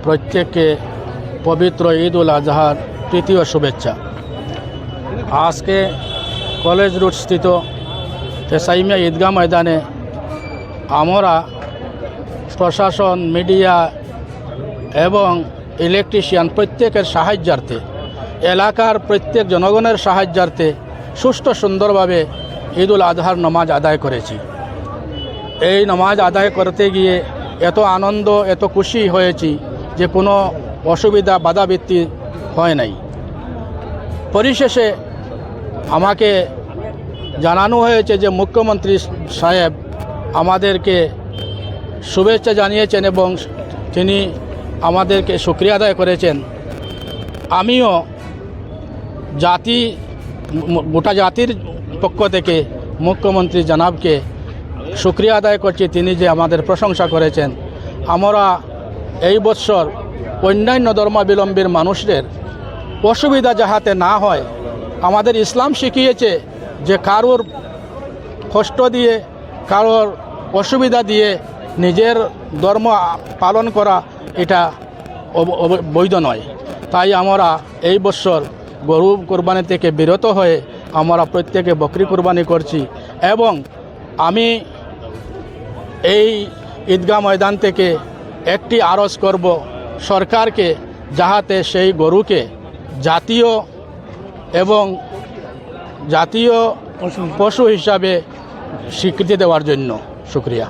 প্রত্যেককে পবিত্র ঈদ উল আজহার তৃতীয় শুভেচ্ছা। আজকে কলেজ রোড স্থিত তেসাইমিয়া ঈদগাহ ময়দানে আমরা প্রশাসন, মিডিয়া এবং ইলেকট্রিশিয়ান প্রত্যেকের সাহায্যার্থে, এলাকার প্রত্যেক জনগণের সাহায্যার্থে সুষ্ঠু সুন্দরভাবে ঈদ উল আজহার নামাজ আদায় করেছি। এই নামাজ আদায় করতে গিয়ে এত আনন্দ, এত খুশি হয়েছি যে কোনো অসুবিধা, বাধাবিত্তি হয় নাই। পরিশেষে আমাকে জানানো হয়েছে যে মুখ্যমন্ত্রী সাহেব আমাদেরকে শুভেচ্ছা জানিয়েছেন এবং তিনি আমাদেরকে শুকরিয়া আদায় করেছেন। আমিও গোটা জাতির পক্ষ থেকে মুখ্যমন্ত্রী জনাবকে শুকরিয়া আদায় করছি, তিনি যে আমাদের প্রশংসা করেছেন। আমরা এই বছর অন্যান্য ধর্মাবলম্বীর মানুষদের অসুবিধা যাহাতে না হয়, আমাদের ইসলাম শিখিয়েছে যে কারোর কষ্ট দিয়ে, কারোর অসুবিধা দিয়ে নিজের ধর্ম পালন করা এটা বৈধ নয়। তাই আমরা এই বছর গরু কোরবানি থেকে বিরত হয়ে আমরা প্রত্যেকে বকরি কোরবানি করছি এবং আমি এই ঈদগাহ ময়দান থেকে একটি আরজ করব সরকারকে, যাহাতে সেই গরুকে জাতীয় পশু হিসাবে স্বীকৃতি দেওয়ার জন্য। শুকরিয়া।